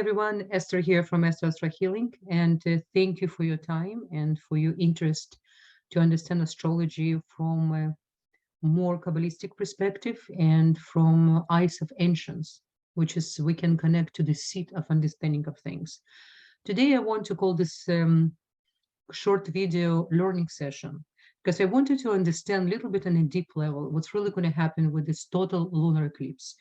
everyone, Esther here from Esther-Astro-Healing, and thank you for your time and for your interest to understand astrology from a more Kabbalistic perspective and from eyes of ancients, which is we can connect to the seat of understanding of things. Today, I want to call this short video learning session because I wanted to understand a little bit on a deep level what's really going to happen with this total lunar eclipse,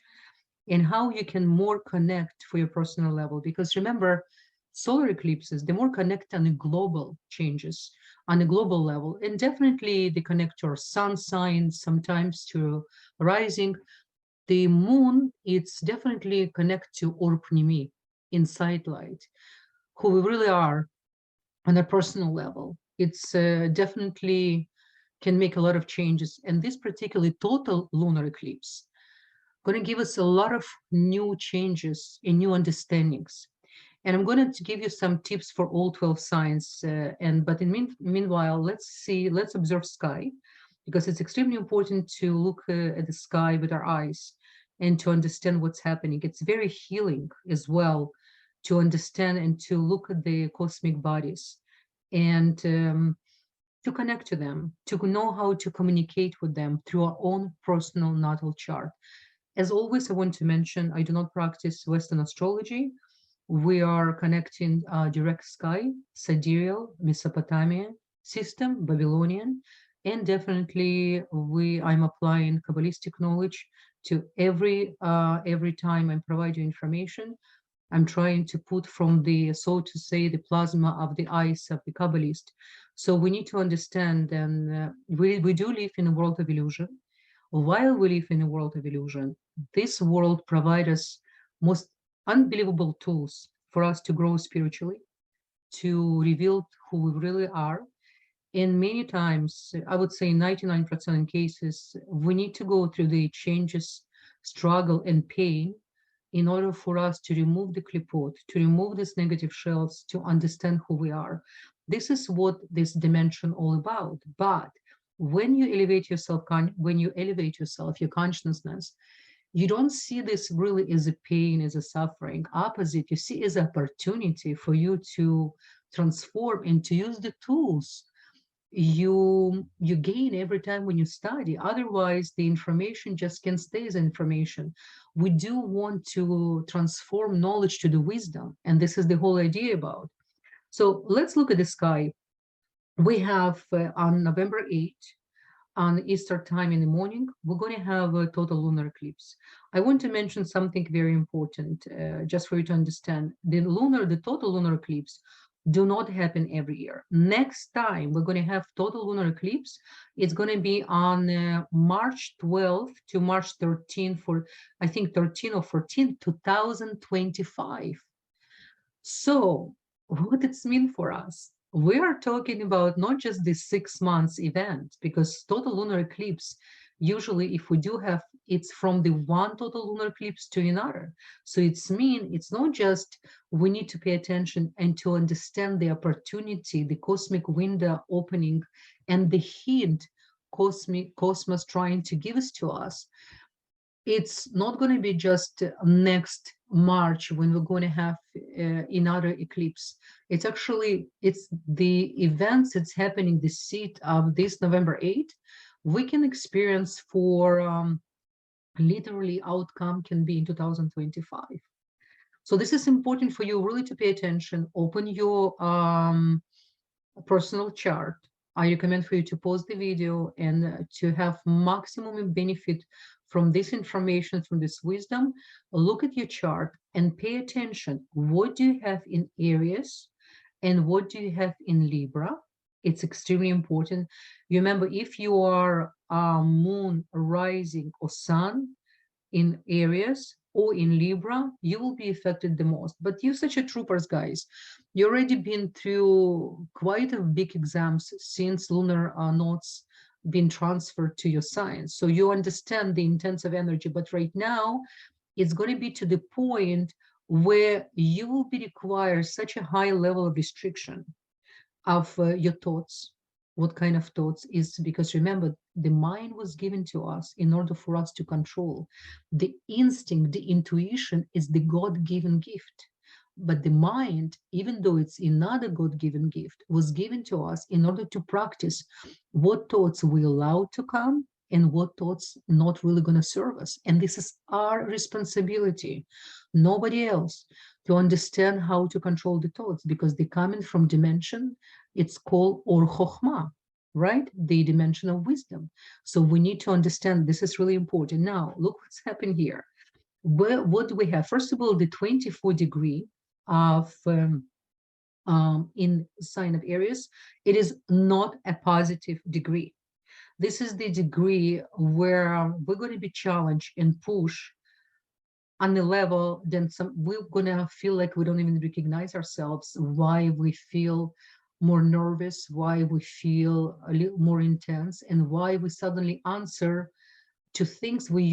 and how you can more connect for your personal level. Because remember, solar eclipses, they more connect on the global changes, on a global level. And definitely they connect to our sun signs, sometimes to rising. The moon, it's definitely connect to Orpnimi, inside light, who we really are on a personal level. It's definitely can make a lot of changes. And this particularly total lunar eclipse, going to give us a lot of new changes and new understandings. And I'm going to give you some tips for all 12 signs. But meanwhile, let's observe sky, because it's extremely important to look at the sky with our eyes and to understand what's happening. It's very healing as well to understand and to look at the cosmic bodies and to connect to them, to know how to communicate with them through our own personal natal chart. As always, I want to mention, I do not practice Western astrology. We are connecting direct sky, sidereal, Mesopotamia system, Babylonian, and definitely I'm applying Kabbalistic knowledge to every time I provide you information. I'm trying to put from the, so to say, the plasma of the eyes of the Kabbalist. So we need to understand, and we do live in a world of illusion. While we live in a world of illusion, this world provides us most unbelievable tools for us to grow spiritually, to reveal who we really are. And many times, I would say 99% of cases, we need to go through the changes, struggle, and pain in order for us to remove the klipot, to remove these negative shells, to understand who we are. This is what this dimension all about. But when you elevate yourself, your consciousness, you don't see this really as a pain, as a suffering. Opposite, you see as an opportunity for you to transform and to use the tools you gain every time when you study. Otherwise, the information just can't stay as information. We do want to transform knowledge to the wisdom, and this is the whole idea about. So let's look at the sky. We have on November 8th, on Easter time in the morning, we're going to have a total lunar eclipse. I want to mention something very important, just for you to understand. The total lunar eclipse do not happen every year. Next time we're going to have total lunar eclipse, it's going to be on March 12th to March 13th for, I think, 13 or 14, 2025. So what does it mean for us? We are talking about not just this 6 months event, because total lunar eclipse, usually if we do have, it's from the one total lunar eclipse to another. So it's not just we need to pay attention and to understand the opportunity, the cosmic window opening, and the hint cosmos trying to give us to us. It's not going to be just next March when we're going to have another eclipse. It's the events that's happening, the seat of this November 8th, we can experience for literally outcome can be in 2025. So this is important for you really to pay attention. Open your personal chart. I recommend for you to pause the video and to have maximum benefit from this information, from this wisdom. Look at your chart and pay attention. What do you have in Aries and what do you have in Libra? It's extremely important. You remember, if you are moon, rising, or sun in Aries or in Libra, you will be affected the most. But you're such a troopers, guys. You already been through quite a big exams since lunar nodes been transferred to your sign. So you understand the intensive energy. But right now, it's going to be to the point where you will be required such a high level of restriction of your thoughts. What kind of thoughts is, because remember, the mind was given to us in order for us to control. The instinct, the intuition is the God-given gift. But the mind, even though it's another God-given gift, was given to us in order to practice what thoughts we allow to come and what thoughts not really going to serve us. And this is our responsibility, nobody else, to understand how to control the thoughts, because they come in from dimension, it's called Or Chokhmah, right? The dimension of wisdom. So we need to understand this is really important. Now, look what's happened here. What do we have? First of all, the 24 degree of in sign of Aries, it is not a positive degree. This is the degree where we're going to be challenged and pushed on the level, then we're gonna feel like we don't even recognize ourselves, why we feel more nervous, why we feel a little more intense, and why we suddenly answer to things we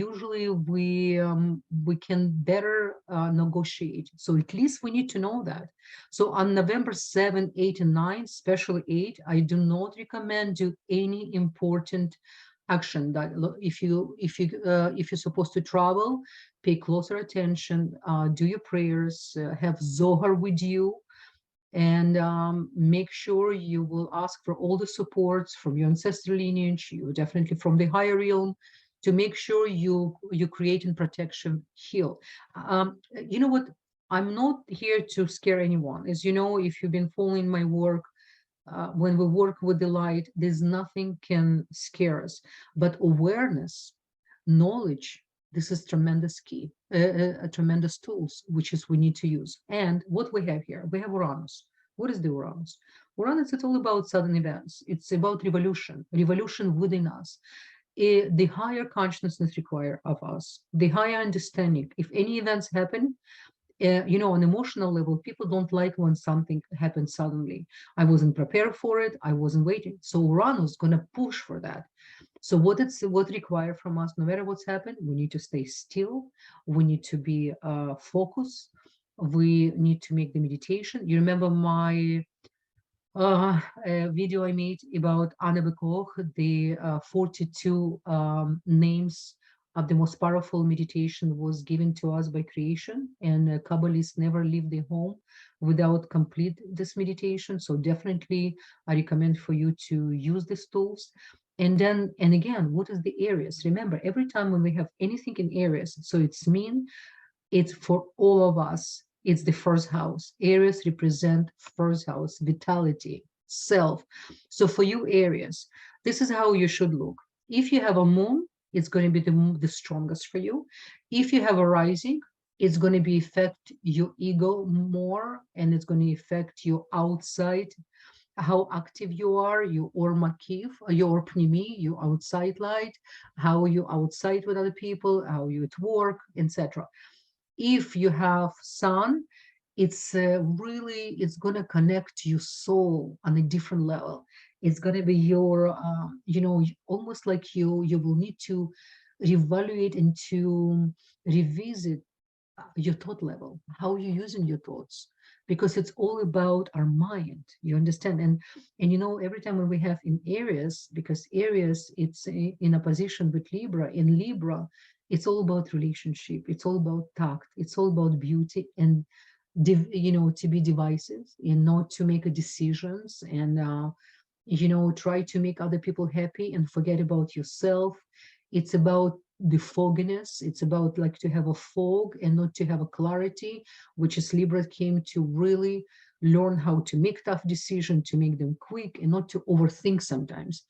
can better negotiate. So at least we need to know that. So on November 7, 8, and 9, especially 8, I do not recommend do any important action. That if you're supposed to travel, pay closer attention, do your prayers, have Zohar with you, and make sure you will ask for all the supports from your ancestral lineage, you definitely from the higher realm, to make sure you create and protection heal. You know what? I'm not here to scare anyone. As you know, if you've been following my work, when we work with the light, there's nothing can scare us, but awareness, knowledge, this is tremendous key, a tremendous tools, which is we need to use. And what we have here, we have Uranus. What is the Uranus? Uranus is all about sudden events. It's about revolution within us. The higher consciousness required of us, the higher understanding. If any events happen, you know, on emotional level, people don't like when something happens suddenly. I wasn't prepared for it. I wasn't waiting. So Uranus is going to push for that. So what required from us, no matter what's happened, we need to stay still. We need to be focused. We need to make the meditation. You remember my video I made about Anna Bekoch, the 42 names of the most powerful meditation was given to us by creation, and Kabbalists never leave their home without complete this meditation. So definitely I recommend for you to use these tools. And then, and again, what is the Aries? Remember, every time when we have anything in Aries, so it's for all of us. It's the first house. Aries represent first house, vitality, self. So for you, Aries, this is how you should look. If you have a moon, it's going to be the strongest for you. If you have a rising, it's going to be affect your ego more, and it's going to affect your outside, how active you are, your or makif, your pnimi, your outside light, how you outside with other people, how you at work, etc. If you have sun, it's really, it's going to connect your soul on a different level. It's going to be your you know, almost like you will need to reevaluate and to revisit your thought level, how you're using your thoughts, because it's all about our mind, you understand. And you know, every time when we have in Aries, because Aries, it's in opposition with Libra, in Libra it's all about relationship, it's all about tact, it's all about beauty, and you know, to be divisive and not to make decisions, and you know, try to make other people happy and forget about yourself. It's about the fogginess. It's about like to have a fog and not to have a clarity, which is Libra came to really learn how to make tough decisions, to make them quick and not to overthink sometimes.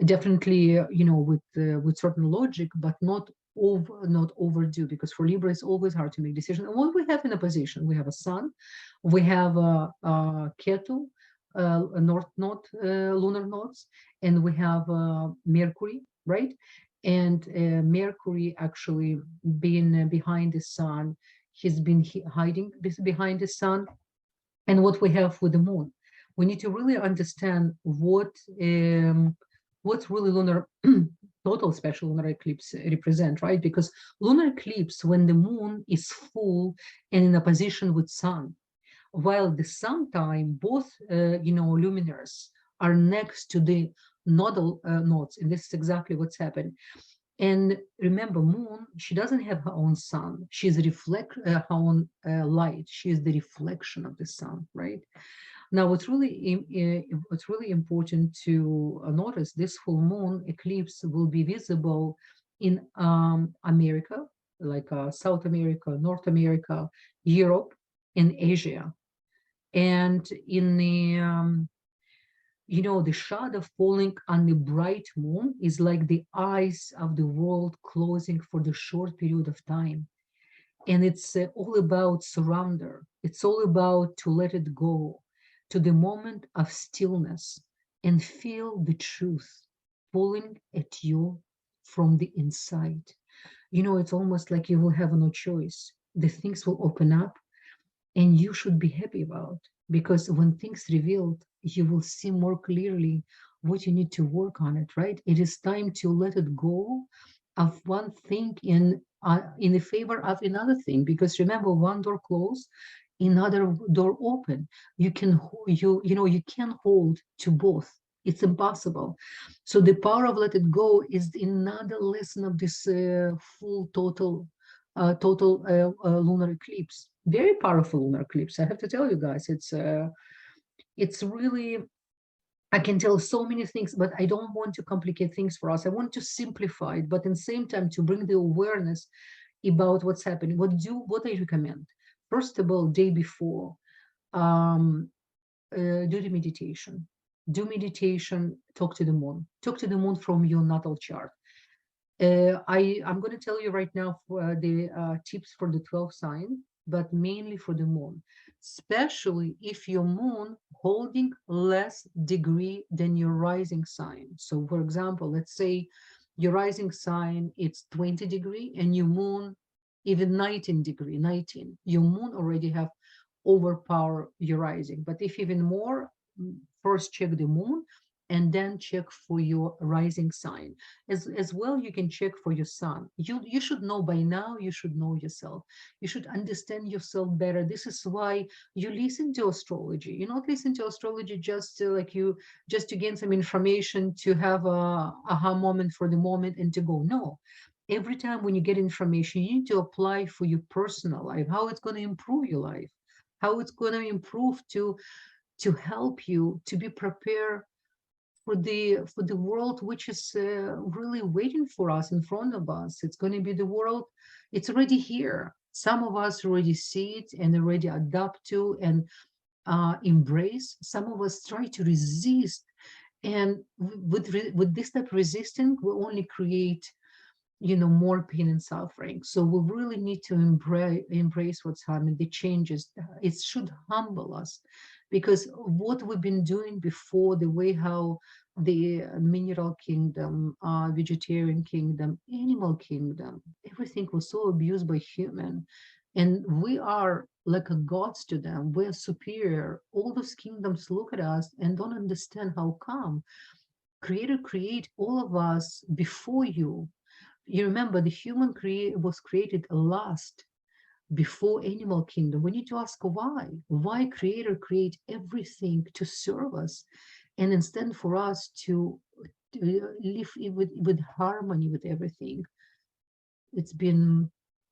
Definitely, you know, with certain logic, but not overdo, because for Libra it's always hard to make decisions. And what we have in a position, we have a Sun, we have a Ketu, north node, lunar nodes, and we have Mercury, right? And Mercury actually being behind the Sun, he's been hiding behind the Sun. And what we have with the Moon, we need to really understand what's really lunar total special lunar eclipse represent, right? Because lunar eclipse, when the Moon is full and in opposition with Sun, while the sometime both you know, luminaries are next to the nodal nodes, and this is exactly what's happened. And remember, moon, she doesn't have her own sun. She's her own light. She is the reflection of the sun, right? Now, what's really important to notice, this full moon eclipse will be visible in America, like South America, North America, Europe, and Asia. And in the shadow falling on the bright moon is like the eyes of the world closing for the short period of time. And it's all about surrender. It's all about to let it go to the moment of stillness and feel the truth pulling at you from the inside. It's almost like you will have no choice. The things will open up and you should be happy about, because when things revealed, you will see more clearly what you need to work on it, right? It is time to let it go of one thing in the favor of another thing, because remember, one door closed, another door open. You can't hold to both. It's impossible. So the power of let it go is another lesson of this full total lunar eclipse. Very powerful lunar eclipse. I have to tell you guys, it's really, I can tell so many things, but I don't want to complicate things for us. I want to simplify it, but at the same time to bring the awareness about what's happening. What I recommend? First of all, day before, um, do the meditation. Do meditation. Talk to the moon. Talk to the moon from your natal chart. I'm going to tell you right now for the tips for the 12 sign, but mainly for the moon, especially if your moon holding less degree than your rising sign. So for example, let's say your rising sign, it's 20 degree and your moon, even 19 degree, 19, your moon already have overpower your rising. But if even more, first check the moon and then check for your rising sign. As well, you can check for your sun. You should know by now, you should know yourself. You should understand yourself better. This is why you listen to astrology. You not listen to astrology just to gain some information, to have a aha moment for the moment and to go. No. Every time when you get information, you need to apply for your personal life, how it's going to improve your life, how it's going to improve to help you to be prepared for the world which is really waiting for us in front of us. It's going to be the world, it's already here. Some of us already see it and already adapt to and embrace. Some of us try to resist, and with this type of resistance we only create more pain and suffering. So we really need to embrace what's happening, the changes. It should humble us, because what we've been doing before, the way how the mineral kingdom, vegetarian kingdom, animal kingdom, everything was so abused by human, and we are like a gods to them. We're superior. All those kingdoms look at us and don't understand how come creator create all of us before you. You remember the human was created last before animal kingdom. We need to ask why creator create everything to serve us, and instead for us to live with harmony with everything. It's been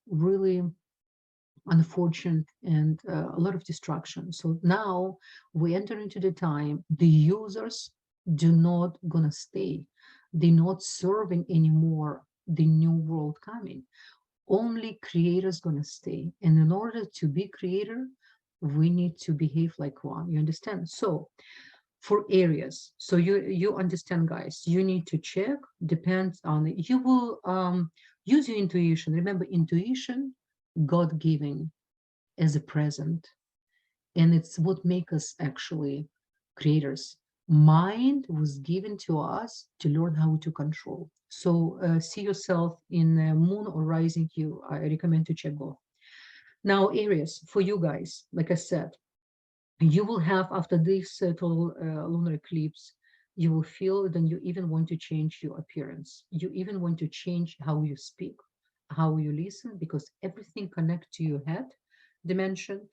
really unfortunate and a lot of destruction. So now we enter into the time the users do not gonna stay. They're not serving anymore the new world coming. Only creators gonna stay. And in order to be creator, we need to behave like one. You understand? So for Aries, so you understand, guys, you need to check, depends on it. You will use your intuition. Remember, intuition, God-given as a present, and it's what makes us actually creators. Mind was given to us to learn how to control. So see yourself in moon or rising. I recommend to check both. Now, Aries, for you guys, like I said, you will have, after this total lunar eclipse, you will feel that you even want to change your appearance. You even want to change how you speak, how you listen, because everything connects to your head dimension.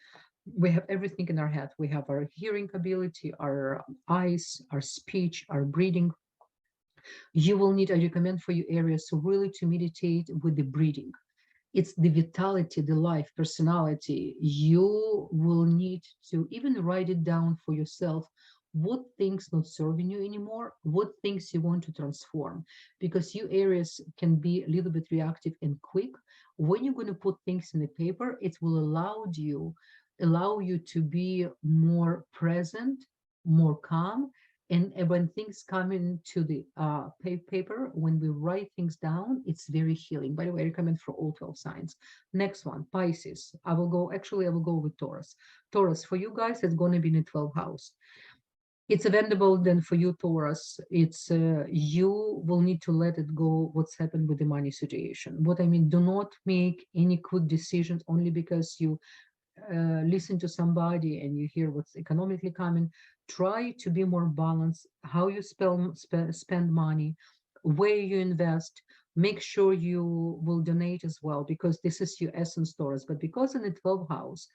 We have everything in our head. We have our hearing ability, our eyes, our speech, our breathing. You will need, I recommend for you Aries, so really to meditate with the breathing. It's the vitality, the life, personality. You will need to even write it down for yourself. What things not serving you anymore? What things you want to transform? Because you Aries can be a little bit reactive and quick. When you're going to put things in the paper, it will allow you to be more present, more calm, and when things come into the paper, when we write things down, it's very healing. By the way, I recommend for all 12 signs. Next one, Pisces. I will go with Taurus. Taurus, for you guys, it's going to be in the 12th house. It's available then for you, Taurus. It's you will need to let it go what's happened with the money situation. What I mean, do not make any quick decisions only because you listen to somebody and you hear what's economically coming. Try to be more balanced how you spend money, where you invest. Make sure you will donate as well, because this is your essence, Taurus. But because in the 12th house,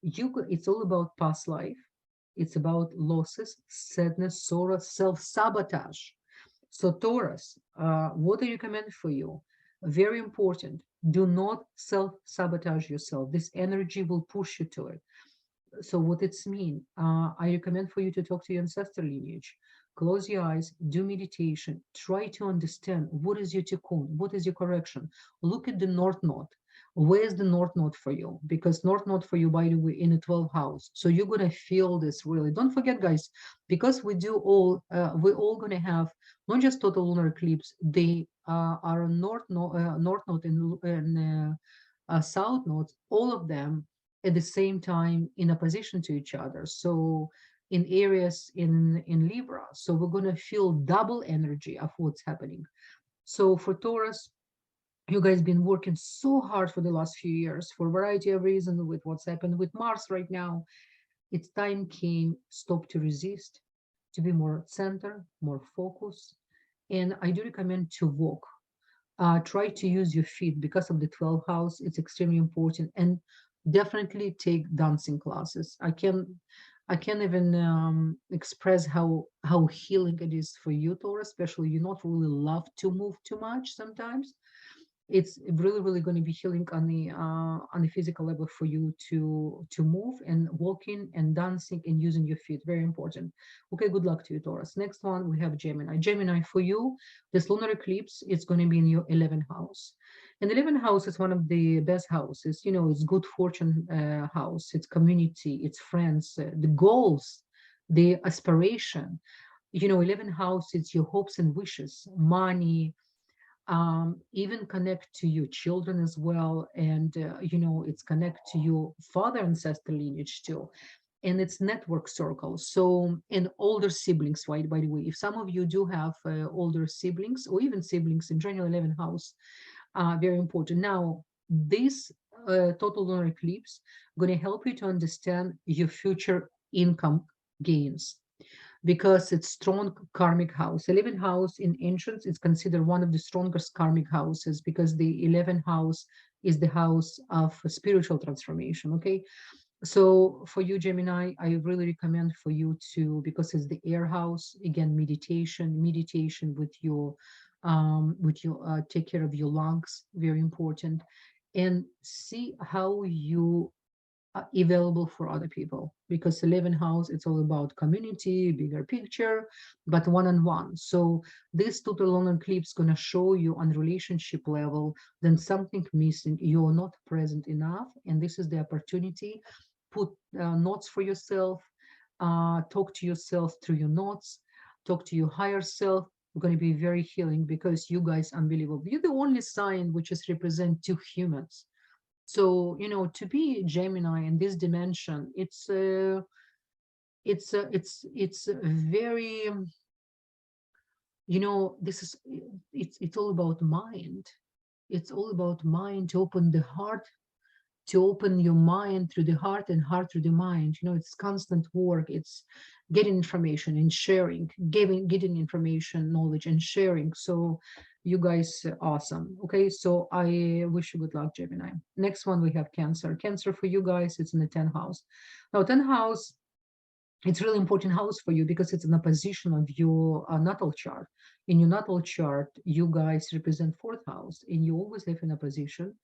it's all about past life. It's about losses, sadness, sorrow, self-sabotage. So Taurus, what I recommend for you, very important, do not self-sabotage yourself. This energy will push you to it. So what it's mean? I recommend for you to talk to your ancestral lineage. Close your eyes, do meditation, try to understand what is your tikkun, what is your correction. Look at the North Node. Where's the North Node for you? Because North Node for you, by the way, in the 12th house. So you're gonna feel this really. Don't forget, guys, because we're all gonna have not just total lunar eclipse. They are North Node and South Nodes, all of them at the same time in opposition to each other. So in Aries, in Libra, so we're going to feel double energy of what's happening. So for Taurus, you guys been working so hard for the last few years for a variety of reasons with what's happened with Mars right now. It's time came, stop to resist, to be more center, more focused. And I do recommend to walk. Try to use your feet because of the 12th house. It's extremely important. And definitely take dancing classes. I can't even express how healing it is for you, Taurus, especially you not really love to move too much sometimes. It's really going to be healing on the physical level for you to move, and walking and dancing and using your feet, very important. Okay, good luck to you, Taurus. Next one, we have Gemini. For you, this lunar eclipse, it's going to be in your 11th house. And 11th house is one of the best houses. It's good fortune house. It's community, it's friends, the goals, the aspiration. 11th house, it's your hopes and wishes, money, even connect to your children as well. And it's connect to your father ancestral lineage too, and it's network circle. So, and older siblings, right? By the way, if some of you do have older siblings or even siblings in general, 11th house, very important. Now this total lunar eclipse going to help you to understand your future income gains, because it's strong karmic house. 11th house in ancients is considered one of the strongest karmic houses, because the 11th house is the house of spiritual transformation. Okay, so for you, Gemini, I really recommend for you to, because it's the air house, again, meditation with your take care of your lungs, very important, and see how you available for other people, because 11th house, it's all about community, bigger picture, but one-on-one. So this total lunar eclipse going to show you on relationship level then something missing, you're not present enough, and this is the opportunity. Put notes for yourself, talk to yourself through your notes, talk to your higher self. We're going to be very healing, because you guys unbelievable. You're the only sign which is represent two humans. So, to be Gemini in this dimension, it's very, this is, it's all about mind. It's all about mind, to open the heart, to open your mind through the heart and heart through the mind. It's constant work. It's getting information and sharing, getting information, knowledge and sharing. So you guys awesome. Okay, so I wish you good luck, Gemini. Next one, we have Cancer. For you guys, it's in the 10th house. Now 10th house, It's really important house for you because it's in a position of your natal chart. In your natal chart, you guys represent fourth house, and you always have in a position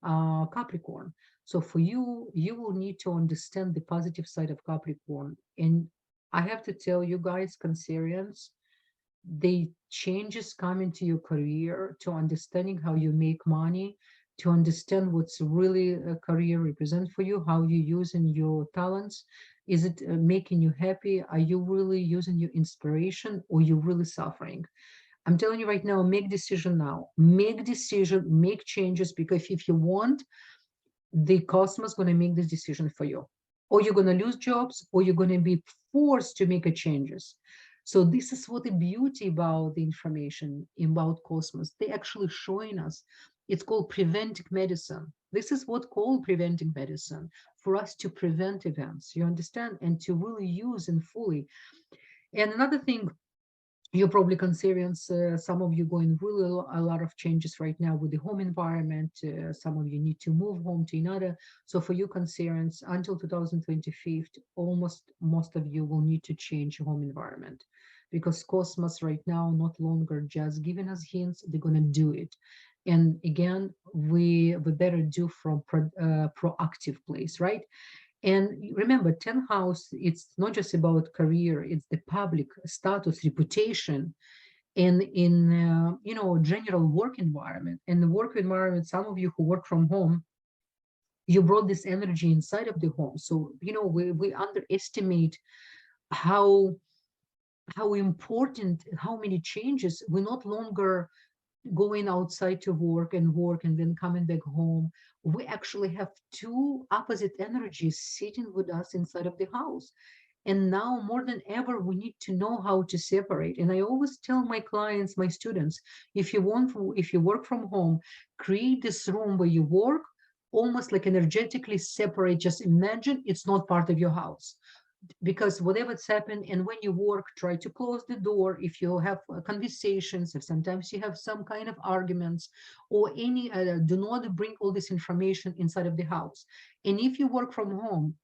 Capricorn. So for you, you will need to understand the positive side of Capricorn. And I have to tell you guys, Cancerians, the changes come into your career to understanding how you make money, to understand what's really a career represent for you, how you using your talents. Is it making you happy? Are you really using your inspiration, or you really suffering? I'm telling you right now, make decision now. Make decision, make changes, because if you want, the cosmos going to make this decision for you. Or you're going to lose jobs, or you're going to be forced to make a changes. So this is what the beauty about the information about cosmos. They actually showing us. It's called preventive medicine. This is what called preventive medicine, for us to prevent events. You understand? And to really use and fully. And another thing, you're probably Cancerians, some of you going really a lot of changes right now with the home environment. Some of you need to move home to another. So for you Cancerians, until 2025, almost most of you will need to change your home environment, because cosmos right now not longer just giving us hints, they're going to do it. And again, we better do from proactive place, right? And remember, 10th house, it's not just about career, it's the public status, reputation, and in general work environment. And the work environment, some of you who work from home, you brought this energy inside of the home. So we underestimate how important, how many changes. We're not longer going outside to work and then coming back home. We actually have two opposite energies sitting with us inside of the house. And now more than ever, we need to know how to separate. And I always tell my clients, my students, if you work from home, create this room where you work, almost like energetically separate. Just imagine it's not part of your house, because whatever's happened, and when you work, try to close the door. If you have conversations, if sometimes you have some kind of arguments or any do not bring all this information inside of the house. And if you work from home,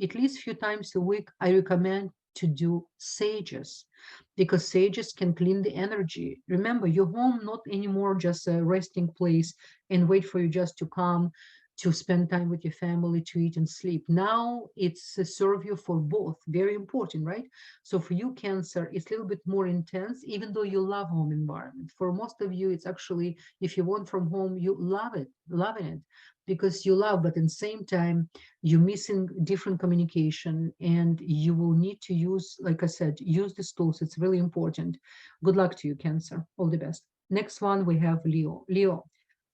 at least a few times a week, I recommend to do sages, because sages can clean the energy. Remember, your home not anymore just a resting place and wait for you just to come to spend time with your family, to eat and sleep. Now it's serve you for both. Very important, right? So for you, Cancer, it's a little bit more intense, even though you love home environment. For most of you, it's actually, if you want from home, you love it, loving it, because you love, but at the same time, you're missing different communication, and you will need to use, like I said, use these tools. It's really important. Good luck to you, Cancer. All the best. Next one, we have Leo. Leo,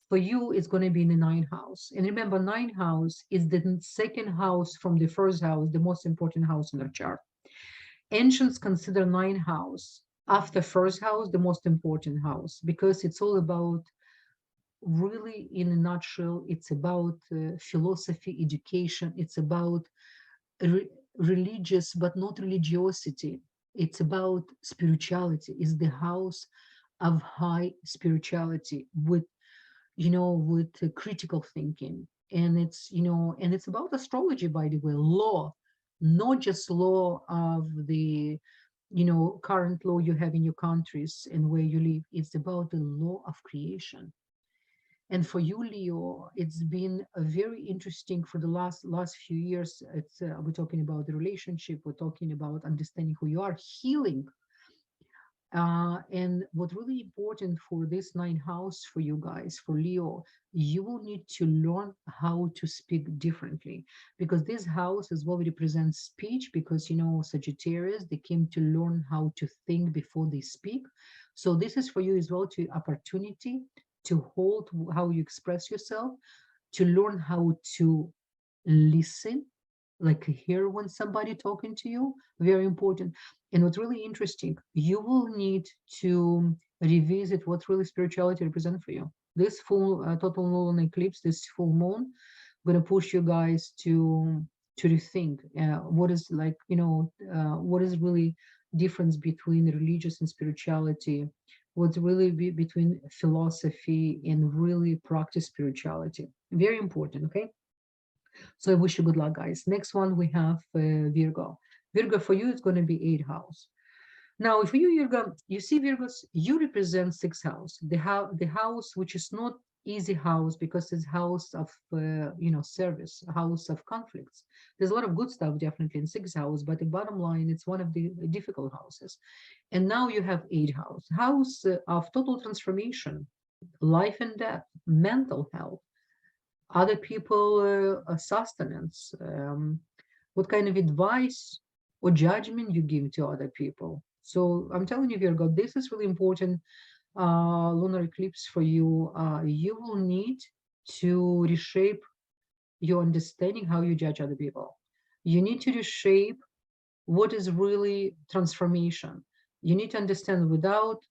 for you, it's going to be in the ninth house. And remember, ninth house is the second house from the first house, the most important house in the chart. Ancients consider ninth house after first house the most important house, because it's all about, really in a nutshell, it's about philosophy, education. It's about re religious, but not religiosity. It's about spirituality. It's the house of high spirituality with critical thinking. And it's about astrology, by the way, law, not just law of the current law you have in your countries and where you live. It's about the law of creation. And for you, Leo, it's been a very interesting for the last few years. We're talking about the relationship, we're talking about understanding who you are, healing. And what really important for this ninth house for you guys, for Leo, you will need to learn how to speak differently, because this house as well represents speech, because Sagittarius, they came to learn how to think before they speak. So this is for you as well, to opportunity to hold how you express yourself, to learn how to listen, like hear when somebody talking to you. Very important. And what's really interesting, you will need to revisit what really spirituality represents for you. This full total lunar eclipse, this full moon, going to push you guys to rethink what is like, what is really difference between religious and spirituality, what's really between philosophy and really practice spirituality. Very important. Okay, so I wish you good luck, guys. Next one, we have Virgo. Virgo, for you, it's going to be 8th house. Now, if you, Virgo, you see Virgos, you represent 6th house, the house which is not easy house because it's house of service, a house of conflicts. There's a lot of good stuff definitely in 6th house, but the bottom line, it's one of the difficult houses. And now you have 8th house, house of total transformation, life and death, mental health, other people sustenance, what kind of advice or judgment you give to other people. So I'm telling you, Virgo, this is really important lunar eclipse for you. You will need to reshape your understanding how you judge other people. You need to reshape what is really transformation. You need to understand without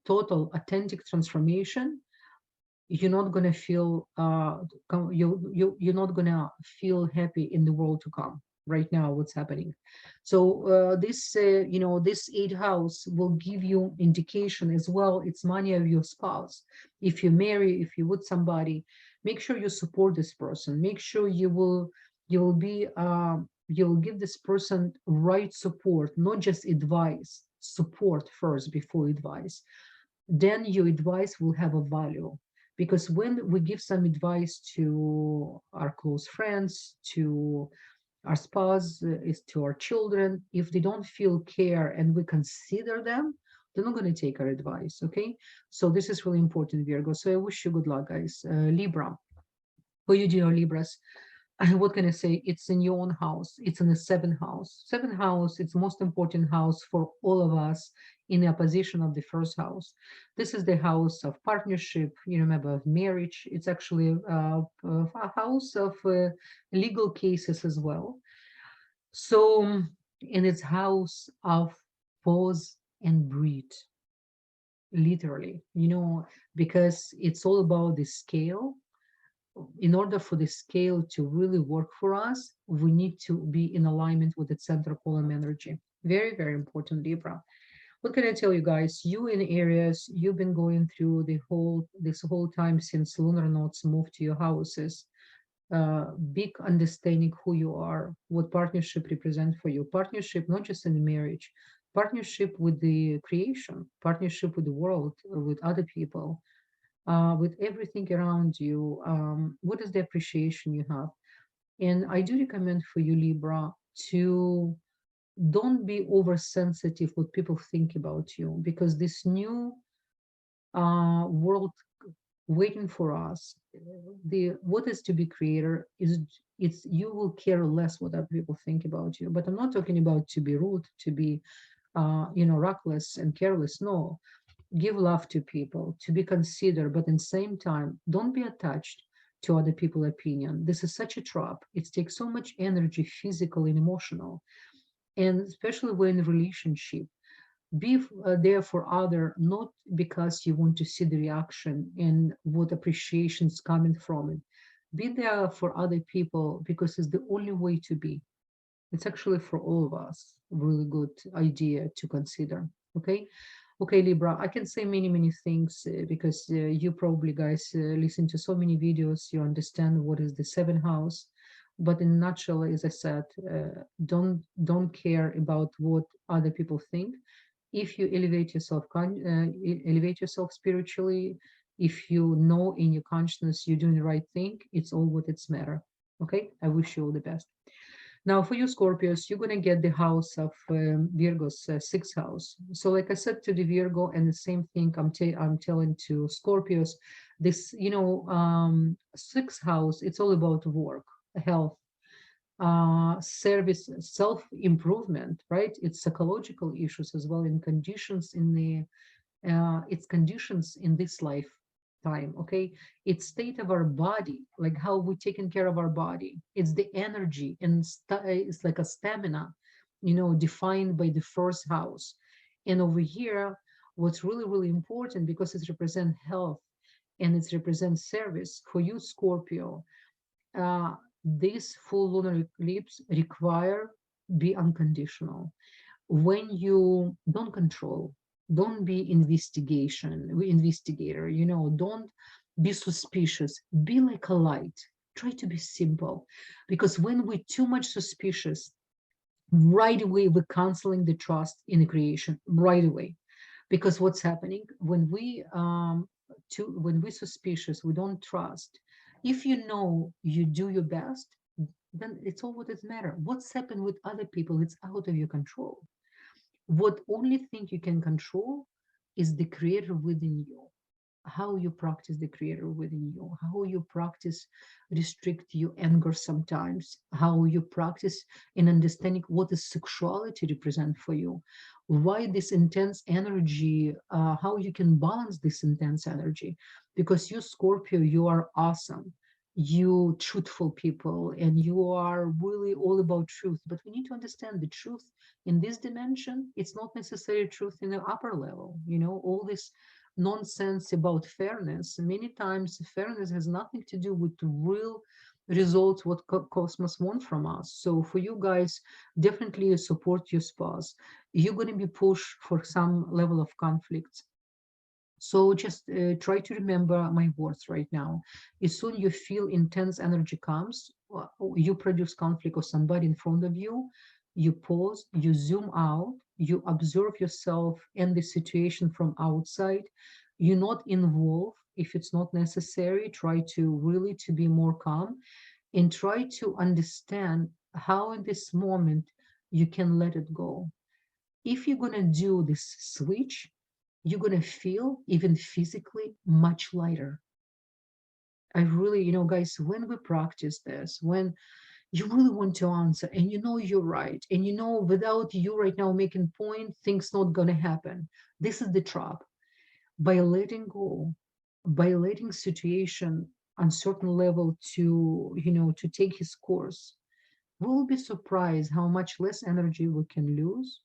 total authentic transformation, you're not going to feel you're not going to feel happy in the world to come right now what's happening. So this 8th house will give you indication as well. It's money of your spouse. If you marry, if you with somebody, make sure you support this person. Make sure you'll give this person right support, not just advice. Support first before advice, then your advice will have a value. Because when we give some advice to our close friends, to our spouse, is to our children, if they don't feel care and we consider them, they're not going to take our advice. Okay, so this is really important, Virgo. So I wish you good luck, guys. Libra, for you, dear Libras, what can I say? It's in your own house. It's in the 7th house. 7th house, it's the most important house for all of us in the opposition of the 1st house. This is the house of partnership, you remember, of marriage. It's actually a house of legal cases as well. So, and it's house of pause and breathe, literally, because it's all about the scale. In order for the scale to really work for us, we need to be in alignment with the central column energy. Very, very important, Libra. What can I tell you guys? You in Aries, you've been going through this whole time since lunar nodes moved to your houses. Big understanding who you are, what partnership represent for you. Partnership, not just in the marriage, partnership with the creation, partnership with the world, with other people, with everything around you. What is the appreciation you have? And I do recommend for you, Libra, to don't be oversensitive what people think about you, because this new world waiting for us, the what is to be creator is, it's you will care less what other people think about you. But I'm not talking about to be rude, to be reckless and careless. No, give love to people, to be considered, but at the same time, don't be attached to other people's opinion. This is such a trap. It takes so much energy, physical and emotional, and especially when in relationship. Be there for other, not because you want to see the reaction and what appreciation is coming from it. Be there for other people because it's the only way to be. It's actually for all of us a really good idea to consider. Okay. Okay, Libra, I can say many, many things because you probably guys listen to so many videos, you understand what is the 7th house. But in a nutshell, as I said, don't care about what other people think. If you elevate yourself spiritually, if you know in your consciousness you're doing the right thing, it's all what it's matter. Okay, I wish you all the best. Now, for you, Scorpios, you're going to get the house of Virgo's 6th house. So, like I said to the Virgo, and the same thing I'm telling to Scorpios, this, 6th house, it's all about work, health, service, self-improvement, right? It's psychological issues as well, in conditions in the, it's conditions in this life time. Okay, it's state of our body, like how we're taking care of our body. It's the energy, and it's like a stamina, defined by the 1st house. And over here, what's really, really important, because it represents health and it represents service for you, Scorpio, this full lunar eclipse require be unconditional. When you don't control, don't be investigator, don't be suspicious, be like a light, try to be simple. Because when we're too much suspicious, right away we're canceling the trust in the creation right away. Because what's happening when when we're suspicious, we don't trust. If you know you do your best, then it's all what it matter. What's happened with other people, it's out of your control. What only thing you can control is the creator within you, how you practice the creator within you, how you practice restrict your anger sometimes, how you practice in understanding what is sexuality represent for you, why this intense energy, how you can balance this intense energy. Because you, Scorpio, you are awesome, you truthful people, and you are really all about truth. But we need to understand the truth in this dimension. It's not necessarily truth in the upper level. All this nonsense about fairness. Many times, fairness has nothing to do with the real results, what cosmos want from us. So for you guys, definitely support your spouse. You're going to be pushed for some level of conflict. So just try to remember my words right now. As soon you feel intense energy comes, you produce conflict or somebody in front of you, you pause, you zoom out, you observe yourself and the situation from outside. You're not involved if it's not necessary. Try to really to be more calm and try to understand how in this moment you can let it go. If you're going to do this switch, you're going to feel even physically much lighter. I really, guys, when we practice this, when you really want to answer and you're right, and without you right now making point, things not going to happen. This is the trap. By letting go, by letting situation on certain level to, to take his course, we'll be surprised how much less energy we can lose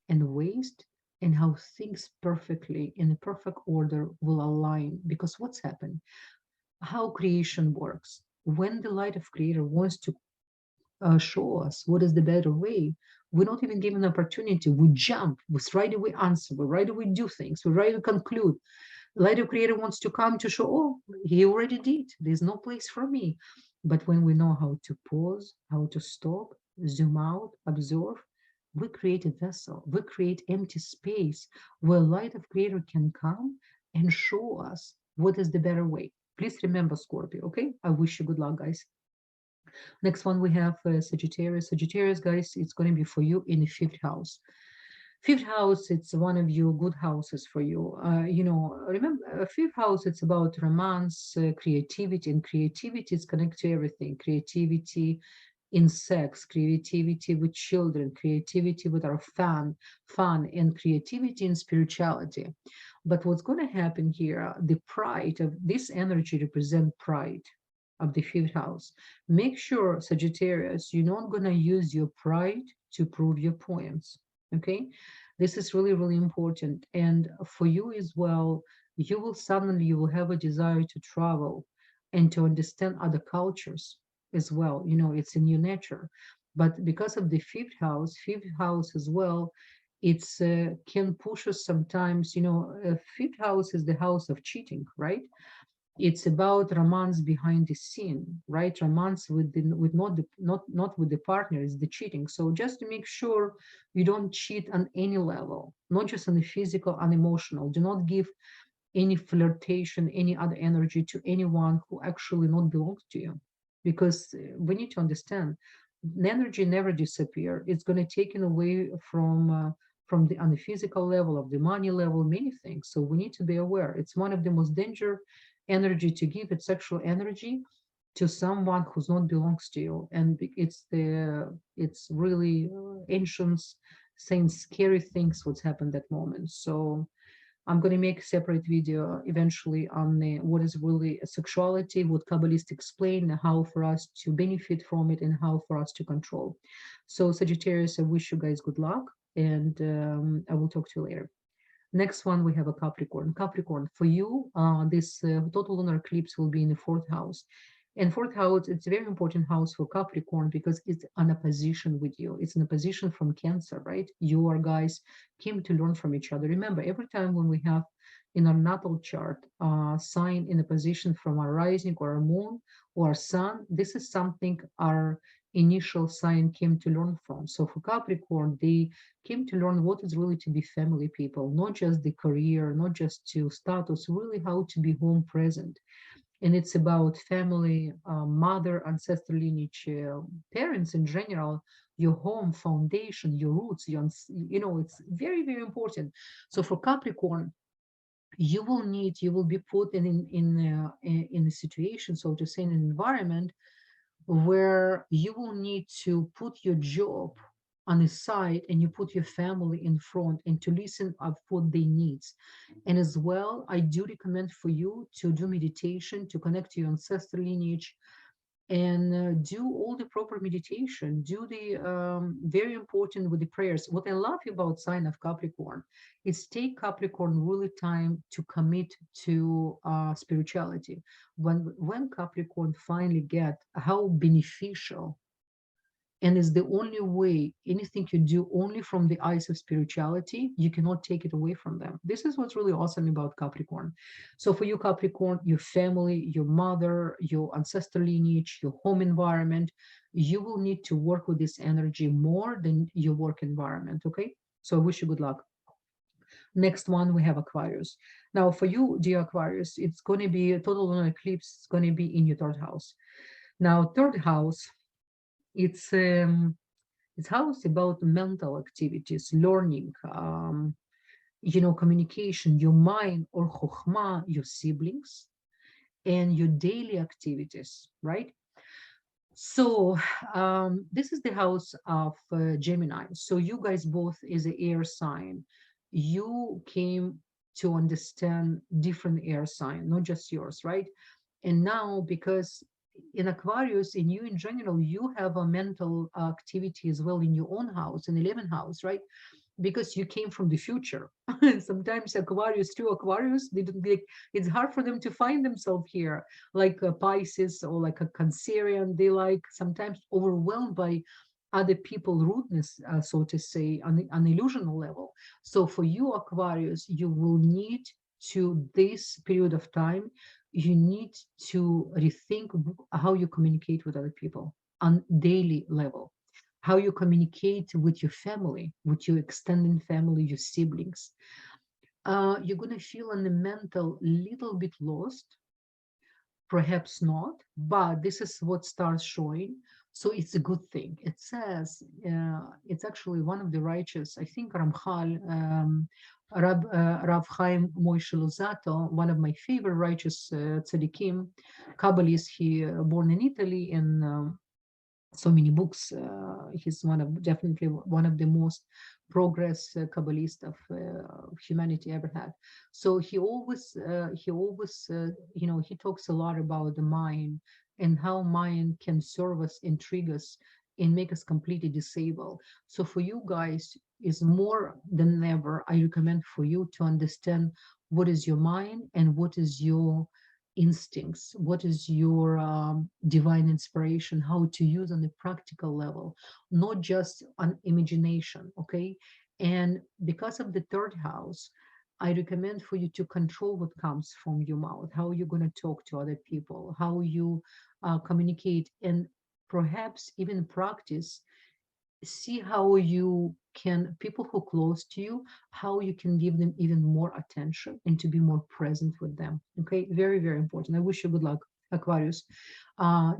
and waste, and how things perfectly in a perfect order will align. Because what's happened, how creation works, when the light of creator wants to show us what is the better way, we're not even given an opportunity. We jump, we right away answer, we right away do things, we right away conclude. Light of creator wants to come to show, oh, he already did, there's no place for me. But when we know how to pause, how to stop, zoom out, observe, we create a vessel, we create empty space where light of creator can come and show us what is the better way. Please remember, Scorpio, okay? I wish you good luck, guys. Next one, we have Sagittarius. Sagittarius, guys, it's going to be for you in the fifth house. Fifth house, it's one of your good houses for you. Remember, fifth house, it's about romance, creativity, and creativity is connected to everything. Creativity in sex, creativity with children, creativity with our fun, and creativity in spirituality. But what's going to happen here, the pride of this energy represent pride of the fifth house. Make sure, Sagittarius, you're not going to use your pride to prove your points. Okay, this is really, really important. And for you as well, you will have a desire to travel and to understand other cultures as well. It's in your nature. But because of the fifth house as well, it's can push us sometimes. Fifth house is the house of cheating, right? It's about romance behind the scene, right? Romance with not with the partner is the cheating. So just to make sure you don't cheat on any level, not just on the physical and emotional. Do not give any flirtation, any other energy to anyone who actually not belongs to you. Because we need to understand, the energy never disappear. It's going to taken away from the on the physical level, of the money level, many things. So we need to be aware. It's one of the most danger energy to give it, sexual energy, to someone who's not belongs to you. And it's really ancient saying scary things what's happened that moment. So I'm going to make a separate video eventually on what is really sexuality, what Kabbalists explain, how for us to benefit from it, and how for us to control. So Sagittarius, I wish you guys good luck, and I will talk to you later. Next one, we have a Capricorn. Capricorn, for you, this total lunar eclipse will be in the fourth house. And fourth house, it's a very important house for Capricorn because it's on a position with you. It's in a position from Cancer, right? You are guys came to learn from each other. Remember, every time when we have in our natal chart sign in a position from our rising or our moon or our sun, this is something our initial sign came to learn from. So for Capricorn, they came to learn what is really to be family people, not just the career, not just to status, really how to be home present. And it's about family, mother, ancestor lineage, parents in general, your home foundation, your roots, it's very, very important. So for Capricorn, you will be put in a situation, so to say, in an environment where you will need to put your job on the side and you put your family in front and to listen of what they need. And as well, I do recommend for you to do meditation, to connect to your ancestral lineage, and do all the proper meditation, do the very important with the prayers. What I love about sign of Capricorn is take Capricorn really time to commit to spirituality. When Capricorn finally get how beneficial, and is the only way, anything you do only from the eyes of spirituality, you cannot take it away from them. This is what's really awesome about Capricorn. So for you, Capricorn, your family, your mother, your ancestral lineage, your home environment, you will need to work with this energy more than your work environment. Okay, so I wish you good luck. Next one, we have Aquarius. Now for you, dear Aquarius, it's going to be a total lunar eclipse. It's going to be in your third house. Now third house, it's house about mental activities, learning, communication, your mind or chokhmah, your siblings, and your daily activities, right? So this is the house of Gemini. So you guys both is an air sign. You came to understand different air sign, not just yours, right? And now, because in Aquarius, in you in general, you have a mental activity as well in your own house, in 11th house, right? Because you came from the future. Sometimes Aquarius, true Aquarius, it's hard for them to find themselves here, like a Pisces or like a Cancerian. They like sometimes overwhelmed by other people rudeness, so to say, on an illusional level. So for you, Aquarius, you will need to this period of time, you need to rethink how you communicate with other people on daily level, how you communicate with your family, with your extended family, your siblings. You're going to feel on the mental little bit lost, perhaps not, but this is what starts showing. So it's a good thing. It says, it's actually one of the righteous, I think Ramchal, Rav Chaim Moshe Luzzatto, one of my favorite righteous tzaddikim, Kabbalist. He born in Italy, and so many books. He's definitely one of the most progress Kabbalist of humanity ever had. So he talks a lot about the mind and how mind can serve us, intrigue us, and make us completely disabled. So for you guys, is more than ever, I recommend for you to understand what is your mind and what is your instincts, what is your divine inspiration, how to use on a practical level, not just on imagination. Okay, and because of the third house, I recommend for you to control what comes from your mouth, how you're going to talk to other people, how you communicate, and perhaps even practice. See how you can, people who are close to you, how you can give them even more attention and to be more present with them. Okay, very, very important. I wish you good luck, Aquarius.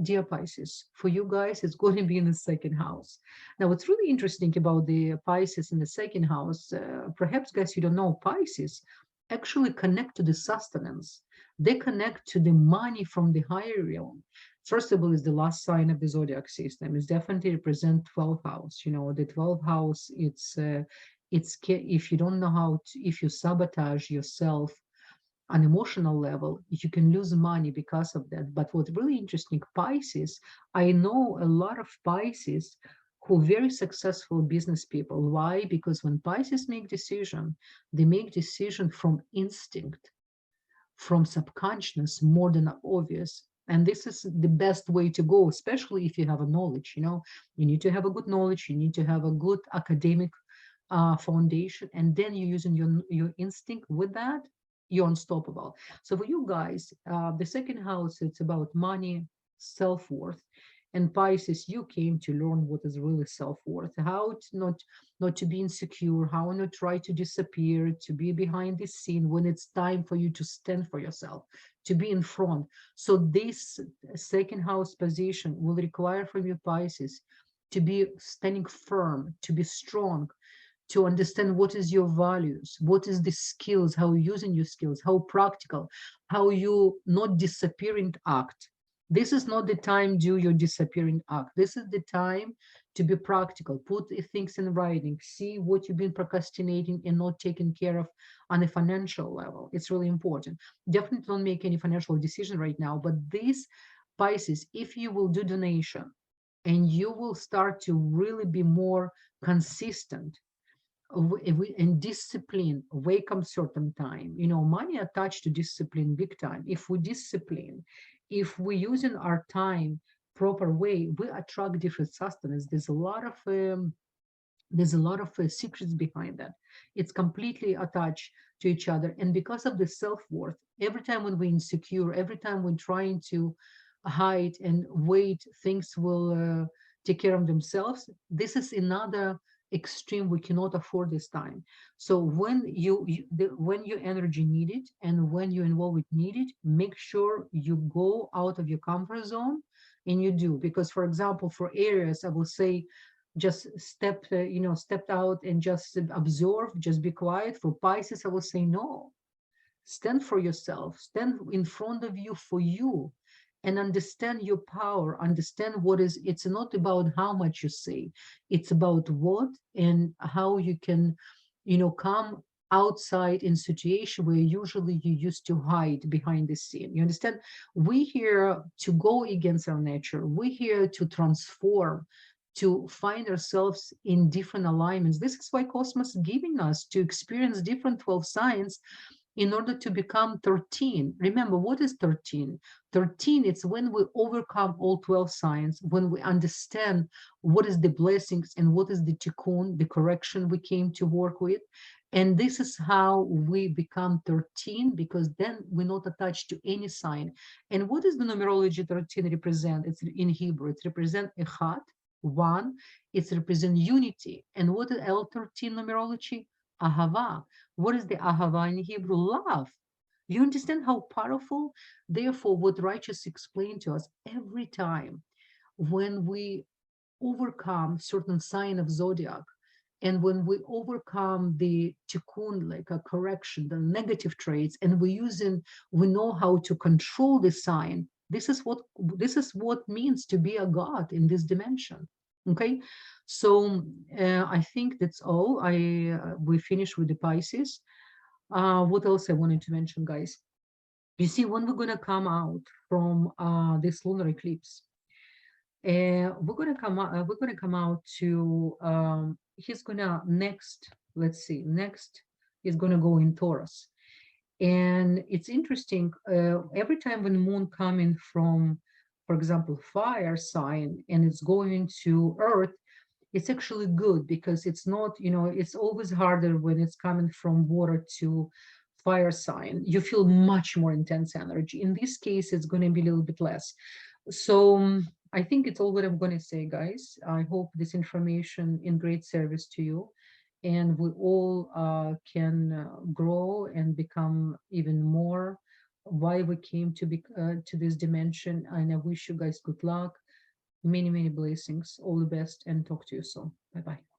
Dear Pisces, for you guys, it's going to be in the second house. Now, what's really interesting about the Pisces in the second house, perhaps guys, you don't know, Pisces actually connect to the sustenance. They connect to the money from the higher realm. First of all, is the last sign of the zodiac system. It's definitely represent 12th house. The 12th house, it's if you don't know how to, if you sabotage yourself on emotional level, you can lose money because of that. But what's really interesting, Pisces, I know a lot of Pisces who are very successful business people. Why? Because when Pisces make decision, they make decision from instinct, from subconscious, more than obvious. And this is the best way to go, especially if you have a knowledge. You need to have a good knowledge, you need to have a good academic foundation, and then you're using your instinct with that, you're unstoppable. So for you guys, the second house, it's about money, self-worth. And Pisces, you came to learn what is really self-worth, how to not to be insecure, how not try to disappear, to be behind the scene when it's time for you to stand for yourself, to be in front. So this second house position will require from you, Pisces, to be standing firm, to be strong, to understand what is your values, what is the skills, how you using your skills, how practical, how you not disappearing act. This is not the time do your disappearing act. This is the time to be practical, put things in writing, see what you've been procrastinating and not taking care of on a financial level. It's really important. Definitely don't make any financial decision right now, but this Pisces, if you will do donation and you will start to really be more consistent and discipline, wake up certain time, money attached to discipline big time. If we discipline, if we using our time proper way, we attract different sustenance. There's a lot of secrets behind that. It's completely attached to each other, and because of the self-worth, every time when we're insecure, every time we're trying to hide and wait things will take care of themselves, this is another extreme. We cannot afford this time. So when your energy needed and when you involve it needed, make sure you go out of your comfort zone, and you do. Because for example, for Aries, I will say just stepped out and just observe, just be quiet. For Pisces, I will say no, stand for yourself, stand in front of you for you, and understand your power, understand what is. It's not about how much you say, it's about what and how you can come outside in situation where usually you used to hide behind the scene. You understand? We here to go against our nature, we here to transform, to find ourselves in different alignments. This is why cosmos is giving us to experience different 12 signs in order to become 13. Remember, what is 13? 13, it's when we overcome all 12 signs, when we understand what is the blessings and what is the tikkun, the correction we came to work with. And this is how we become 13, because then we're not attached to any sign. And what does the numerology 13 represent? It's in Hebrew, it represents echad, one, it represents unity. And what is L13 numerology? Ahava. What is the ahava in Hebrew? Love. You understand how powerful? Therefore, what righteous explain to us every time when we overcome certain sign of zodiac, and when we overcome the tikkun, like a correction, the negative traits, and we know how to control the sign. This is what means to be a god in this dimension. Okay, so I think that's all. We finished with the Pisces. What else I wanted to mention, guys? You see, when we're gonna come out from this lunar eclipse, we're gonna come out to he's gonna next. Let's see, next he's gonna go in Taurus, and it's interesting. Every time when the moon coming from, for example, fire sign, and it's going to Earth, it's actually good, because it's not, it's always harder when it's coming from water to fire sign. You feel much more intense energy. In this case, it's going to be a little bit less. So I think it's all what I'm going to say, guys. I hope this information in great service to you, and we all can grow and become even more why we came to this dimension. And I wish you guys good luck, many blessings, all the best, and talk to you soon. Bye bye.